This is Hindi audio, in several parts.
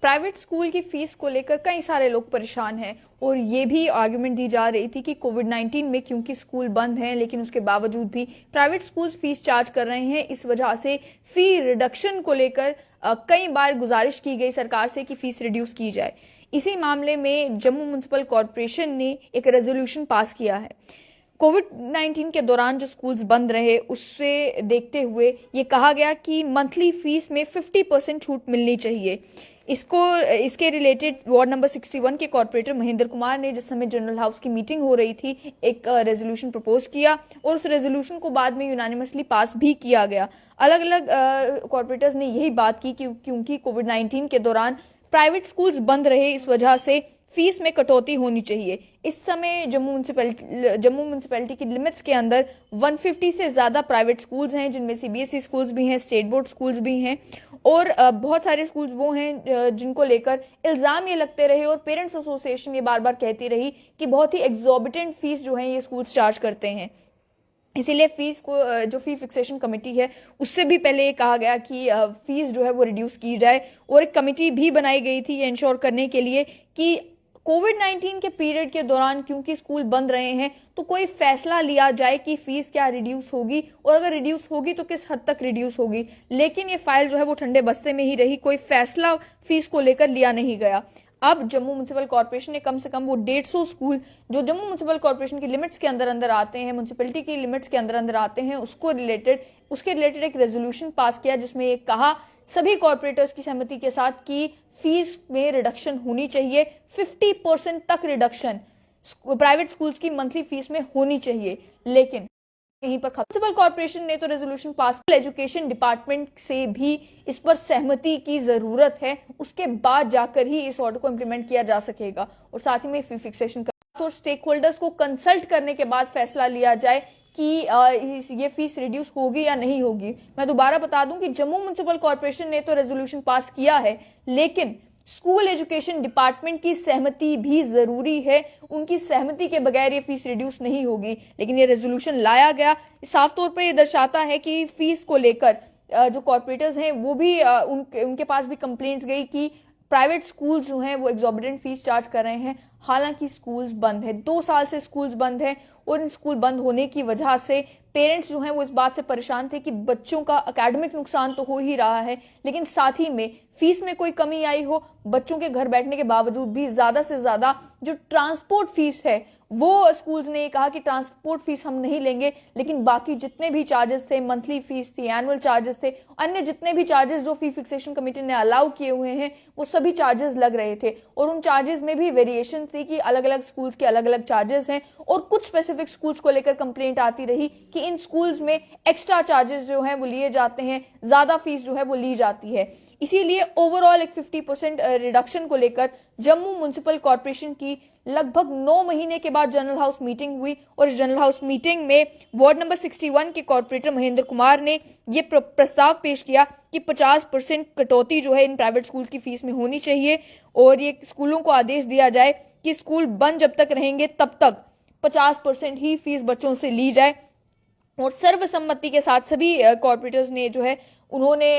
प्राइवेट स्कूल की फीस को लेकर कई सारे लोग परेशान हैं और ये भी आर्गुमेंट दी जा रही थी कि कोविड-19 में क्योंकि स्कूल बंद हैं लेकिन उसके बावजूद भी प्राइवेट स्कूल फीस चार्ज कर रहे हैं। इस वजह से फी रिडक्शन को लेकर कई बार गुजारिश की गई सरकार से कि फीस रिड्यूस की जाए। इसी मामले में जम्मू म्युनिसिपल कॉरपोरेशन ने एक रेजोल्यूशन पास किया है। कोविड-19 के दौरान जो स्कूल्स बंद रहे उससे देखते हुए ये कहा गया कि मंथली फीस में 50% छूट मिलनी चाहिए। इसके रिलेटेड वार्ड नंबर 61 के कॉर्पोरेटर महेंद्र कुमार ने जिस समय जनरल हाउस की मीटिंग हो रही थी एक रेजोल्यूशन प्रपोज किया और उस रेजोल्यूशन को बाद में यूनानिमसली पास भी किया गया। अलग अलग कॉर्पोरेटर्स ने यही बात की कि क्योंकि कोविड-19 के दौरान प्राइवेट स्कूल्स बंद रहे इस वजह से फीस में कटौती होनी चाहिए। इस समय जम्मू म्युनिसिपैलिटी की लिमिट्स के अंदर 150 से ज़्यादा प्राइवेट स्कूल्स हैं जिनमें सीबीएसई स्कूल्स भी हैं, स्टेट बोर्ड स्कूल्स भी हैं और बहुत सारे स्कूल्स वो हैं जिनको लेकर इल्ज़ाम ये लगते रहे और पेरेंट्स एसोसिएशन ये बार बार कहती रही कि बहुत ही एग्जॉर्बिटेंट फीस जो है ये स्कूल्स चार्ज करते हैं। इसीलिए फीस को जो फी फिक्सेशन कमेटी है उससे भी पहले ये कहा गया कि फीस जो है वो रिड्यूस की जाए और एक कमेटी भी बनाई गई थी ये इंश्योर करने के लिए कि कोविड-19 के पीरियड के दौरान क्योंकि स्कूल बंद रहे हैं तो कोई फैसला लिया जाए कि फीस क्या रिड्यूस होगी और अगर रिड्यूस होगी तो किस हद तक रिड्यूस होगी। लेकिन ये फाइल जो है वो ठंडे बस्ते में ही रही, कोई फैसला फीस को लेकर लिया नहीं गया। अब जम्मू म्युनिसिपल कॉर्पोरेशन ने कम से कम वो 150 स्कूल जो जम्मू म्युनिसिपल कॉर्पोरेशन की लिमिट्स के अंदर आते हैं, म्युनिसिपैलिटी की लिमिट्स के अंदर आते हैं, उसके रिलेटेड एक रेजोल्यूशन पास किया जिसमें एक कहा सभी कॉर्पोरेटर्स की सहमति के साथ कि फीस में रिडक्शन होनी चाहिए। 50% तक रिडक्शन प्राइवेट स्कूल्स की मंथली फीस में होनी चाहिए। लेकिन यहीं पर म्युनिसिपल कॉर्पोरेशन ने तो रेजोल्यूशन पास किया, एजुकेशन डिपार्टमेंट से भी इस पर सहमति की जरूरत है, उसके बाद जाकर ही इस ऑर्डर को इम्प्लीमेंट किया जा सकेगा और साथ ही में फी फिक्सेशन और स्टेक होल्डर्स को कंसल्ट करने के बाद फैसला लिया जाए कि ये फीस रिड्यूस होगी या नहीं होगी। मैं दोबारा बता दूं कि जम्मू म्युनिसिपल कॉर्पोरेशन ने तो रेजोल्यूशन पास किया है लेकिन स्कूल एजुकेशन डिपार्टमेंट की सहमति भी जरूरी है, उनकी सहमति के बगैर ये फीस रिड्यूस नहीं होगी। लेकिन ये रेजोल्यूशन लाया गया, साफ तौर पर ये दर्शाता है कि फीस को लेकर जो कॉर्पोरेटर्स हैं वो भी उनके पास भी कंप्लेंट्स गई कि प्राइवेट स्कूल्स जो हैं वो एग्जॉर्बिटेंट फीस चार्ज कर रहे हैं। हालांकि स्कूल्स बंद है, 2 साल से स्कूल्स बंद है और इन स्कूल बंद होने की वजह से पेरेंट्स जो हैं वो इस बात से परेशान थे कि बच्चों का एकेडमिक नुकसान तो हो ही रहा है लेकिन साथ ही में फीस में कोई कमी आई हो, बच्चों के घर बैठने के बावजूद भी ज्यादा से ज्यादा जो ट्रांसपोर्ट फीस है वो स्कूल्स ने कहा कि ट्रांसपोर्ट फीस हम नहीं लेंगे लेकिन बाकी जितने भी चार्जेस थे, मंथली फीस थी, एनुअल चार्जेस थे, अन्य जितने भी चार्जेस जो फी फिक्सेशन कमेटी ने अलाउ किए हुए हैं वो सभी चार्जेस लग रहे थे और उन चार्जेस में भी वेरिएशन थी कि अलग अलग स्कूल्स के अलग अलग चार्जेस हैं और कुछ स्पेसिफिक स्कूल्स को लेकर कंप्लेंट आती रही कि इन स्कूल्स में एक्स्ट्रा चार्जेस जो हैं वो लिए जाते हैं, ज्यादा फीस जो है वो ली जाती है। इसीलिए ओवरऑल एक 50% रिडक्शन को लेकर जम्मू म्युनिसिपल कॉर्पोरेशन की लगभग 9 महीने के बाद जनरल हाउस मीटिंग हुई और इस जनरल हाउस मीटिंग में वार्ड नंबर 61 के कॉर्पोरेटर महेंद्र कुमार ने ये प्रस्ताव पेश किया कि 50% कटौती जो है इन प्राइवेट स्कूल की फीस में होनी चाहिए और ये स्कूलों को आदेश दिया जाए कि स्कूल बंद जब तक रहेंगे तब तक 50% ही फीस बच्चों से ली जाए। और सर्वसम्मति के साथ सभी कॉर्पोरेटर्स ने जो है उन्होंने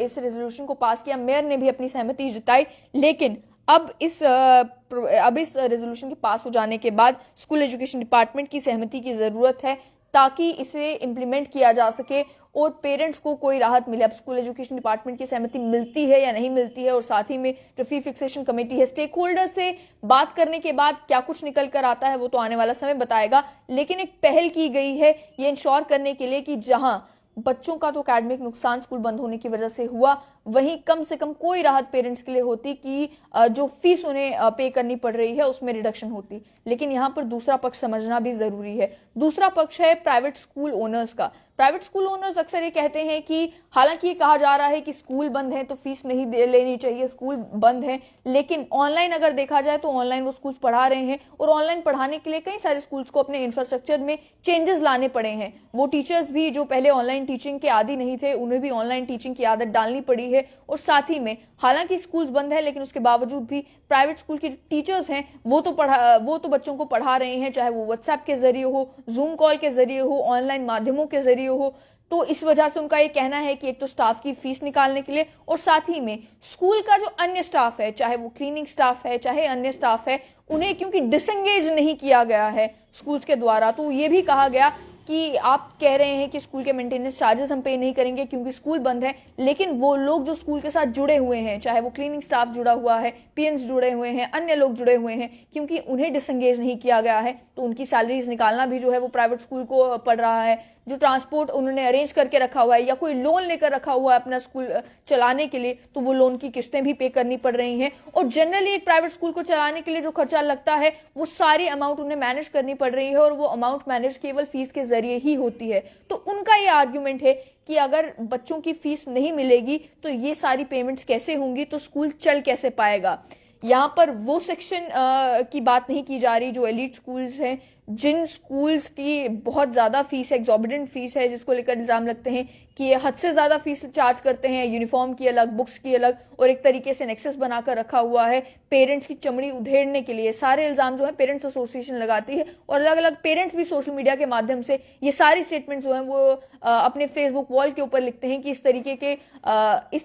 इस रेजोल्यूशन को पास किया। मेयर ने भी अपनी सहमति जताई लेकिन अब इस रेजोल्यूशन के पास हो जाने के बाद स्कूल एजुकेशन डिपार्टमेंट की सहमति की जरूरत है ताकि इसे इम्प्लीमेंट किया जा सके और पेरेंट्स को कोई राहत मिले। अब स्कूल एजुकेशन डिपार्टमेंट की सहमति मिलती है या नहीं मिलती है और साथ ही में जो फी फिक्सेशन कमेटी है स्टेक होल्डर से बात करने के बाद क्या कुछ निकल कर आता है वो तो आने वाला समय बताएगा। लेकिन एक पहल की गई है ये इंश्योर करने के लिए कि जहां बच्चों का तो एकेडमिक नुकसान स्कूल बंद होने की वजह से हुआ वहीं कम से कम कोई राहत पेरेंट्स के लिए होती कि जो फीस उन्हें पे करनी पड़ रही है उसमें रिडक्शन होती। लेकिन यहाँ पर दूसरा पक्ष समझना भी जरूरी है। दूसरा पक्ष है प्राइवेट स्कूल ओनर्स का। प्राइवेट स्कूल ओनर्स अक्सर ये कहते हैं कि हालांकि ये कहा जा रहा है कि स्कूल बंद है तो फीस नहीं लेनी चाहिए, स्कूल बंद है, लेकिन ऑनलाइन अगर देखा जाए तो ऑनलाइन वो स्कूल्स पढ़ा रहे हैं और ऑनलाइन पढ़ाने के लिए कई सारे स्कूल्स को अपने इंफ्रास्ट्रक्चर में चेंजेस लाने पड़े हैं। वो टीचर्स भी जो पहले ऑनलाइन टीचिंग के आदी नहीं थे उन्हें भी ऑनलाइन टीचिंग की आदत डालनी पड़ी है और साथ ही में हालांकि स्कूल्स बंद है लेकिन उसके बावजूद भी प्राइवेट स्कूल के टीचर्स हैं वो तो बच्चों को पढ़ा रहे हैं, चाहे वो व्हाट्सएप के जरिए हो, जूम कॉल के जरिए हो, ऑनलाइन माध्यमों के जरिए हो। तो इस वजह से उनका ये कहना है कि एक तो स्टाफ की फीस निकालने के लिए और साथ ही में स्कूल का जो अन्य स्टाफ है, चाहे वो क्लीनिंग स्टाफ है चाहे अन्य स्टाफ है, उन्हें क्योंकि डिसंगेज नहीं किया गया है स्कूल्स के द्वारा, तो ये भी कहा गया कि आप कह रहे हैं कि स्कूल के मेंटेनेंस चार्जेस हम पे नहीं करेंगे क्योंकि स्कूल बंद है, लेकिन वो लोग जो स्कूल के साथ जुड़े हुए हैं, चाहे वो क्लीनिंग स्टाफ जुड़ा हुआ है, पीएन्स जुड़े हुए हैं, अन्य लोग जुड़े हुए हैं, क्योंकि उन्हें डिसंगेज नहीं किया गया है तो उनकी सैलरीज निकालना भी जो है वो प्राइवेट स्कूल को पड़ रहा है। जो ट्रांसपोर्ट उन्होंने अरेंज करके रखा हुआ है या कोई लोन लेकर रखा हुआ है अपना स्कूल चलाने के लिए, तो वो लोन की किस्तें भी पे करनी पड़ रही हैं। और जनरली एक प्राइवेट स्कूल को चलाने के लिए जो खर्चा लगता है वो सारी अमाउंट उन्हें मैनेज करनी पड़ रही है और वो अमाउंट मैनेज केवल फीस के जरिए ही होती है। तो उनका ये आर्ग्यूमेंट है कि अगर बच्चों की फीस नहीं मिलेगी तो ये सारी पेमेंट्स कैसे होंगी, तो स्कूल चल कैसे पाएगा। यहाँ पर वो सेक्शन की बात नहीं की जा रही जो एलीट स्कूल्स हैं, जिन स्कूल्स की बहुत ज़्यादा फीस है, एग्जॉर्बिडेंट फीस है, जिसको लेकर इल्ज़ाम लगते हैं कि ये हद से ज़्यादा फीस चार्ज करते हैं, यूनिफॉर्म की अलग, बुक्स की अलग, और एक तरीके से नेक्सस बनाकर रखा हुआ है पेरेंट्स की चमड़ी उधेड़ने के लिए। सारे इल्ज़ाम जो है पेरेंट्स एसोसिएशन लगाती है और अलग अलग पेरेंट्स भी सोशल मीडिया के माध्यम से ये सारी स्टेटमेंट जो है वो अपने फेसबुक वॉल के ऊपर लिखते हैं कि इस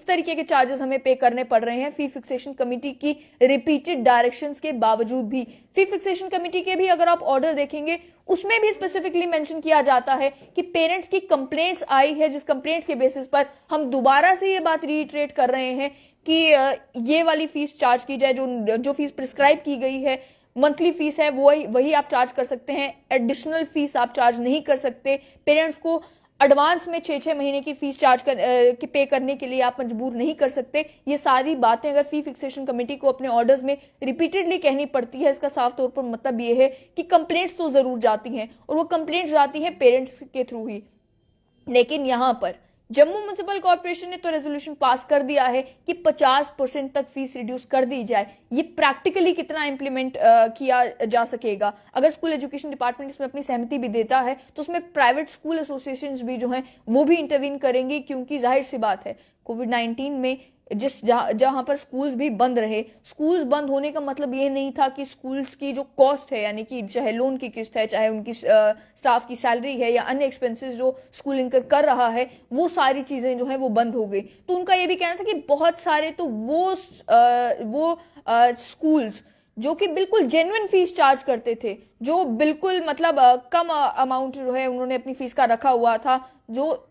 तरीके के चार्जेस हमें पे करने पड़ रहे हैं फी फिक्सेशन कमेटी की रिपीटेड डायरेक्शंस के बावजूद भी। फी फिक्सेशन कमेटी के भी अगर आप ऑर्डर देखेंगे उसमें भी स्पेसिफिकली मेंशन किया जाता है कि पेरेंट्स की कंप्लेंट्स आई है, जिस कंप्लेंट्स के बेसिस पर हम दोबारा से ये बात रीइटरेट कर रहे हैं कि ये वाली फीस चार्ज की जाए, जो फीस प्रिस्क्राइब की गई है, मंथली फीस है वही आप चार्ज कर सकते हैं, एडिशनल फीस आप चार्ज नहीं कर सकते। पेरेंट्स को एडवांस में 6-6 महीने की फीस पे करने के लिए आप मजबूर नहीं कर सकते। ये सारी बातें अगर फी फिक्सेशन कमेटी को अपने ऑर्डर्स में रिपीटेडली कहनी पड़ती है, इसका साफ तौर पर मतलब ये है कि कंप्लेंट्स तो जरूर जाती हैं और वो कंप्लेंट्स जाती हैं पेरेंट्स के थ्रू ही। लेकिन यहाँ पर जम्मू म्युनिसिपल कॉर्पोरेशन ने तो रेजोल्यूशन पास कर दिया है कि 50% तक फीस रिड्यूस कर दी जाए। ये प्रैक्टिकली कितना इंप्लीमेंट किया जा सकेगा, अगर स्कूल एजुकेशन डिपार्टमेंट इसमें अपनी सहमति भी देता है तो उसमें प्राइवेट स्कूल एसोसिएशंस भी जो हैं वो भी इंटरवीन करेंगी, क्योंकि जाहिर सी बात है कोविड-19 में जहां पर स्कूल्स भी बंद रहे, स्कूल्स बंद होने का मतलब ये नहीं था कि स्कूल्स की जो कॉस्ट है, यानी कि चाहे लोन की किस्त है, चाहे उनकी स्टाफ की सैलरी है या अन्य एक्सपेंसेस जो स्कूल इनकर कर रहा है, वो सारी चीजें जो है वो बंद हो गई। तो उनका ये भी कहना था कि बहुत सारे तो वो स्कूल्स जो कि बिल्कुल जेन्युइन फीस चार्ज करते थे, जो बिल्कुल मतलब कम अमाउंट जो है उन्होंने अपनी फीस का रखा हुआ था, जो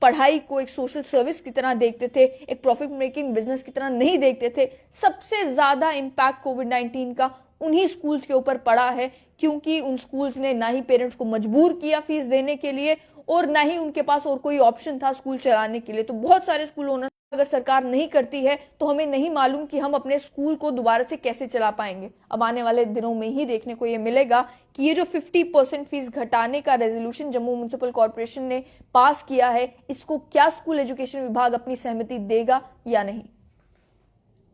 पढ़ाई को एक सोशल सर्विस की तरह देखते थे, एक प्रॉफिट मेकिंग बिजनेस की तरह नहीं देखते थे, सबसे ज्यादा इम्पैक्ट कोविड-19 का उन्हीं स्कूल्स के ऊपर पड़ा है, क्योंकि उन स्कूल्स ने ना ही पेरेंट्स को मजबूर किया फीस देने के लिए और ना ही उनके पास और कोई ऑप्शन था स्कूल चलाने के लिए। तो बहुत सारे स्कूल ओनर अगर सरकार नहीं करती है तो हमें नहीं मालूम कि हम अपने स्कूल को दोबारा से कैसे चला पाएंगे। अब आने वाले दिनों में ही देखने को ये मिलेगा कि ये जो 50% फीस घटाने का रेजोल्यूशन जम्मू म्युनिसिपल कॉर्पोरेशन ने पास किया है, इसको क्या स्कूल एजुकेशन विभाग अपनी सहमति देगा या नहीं।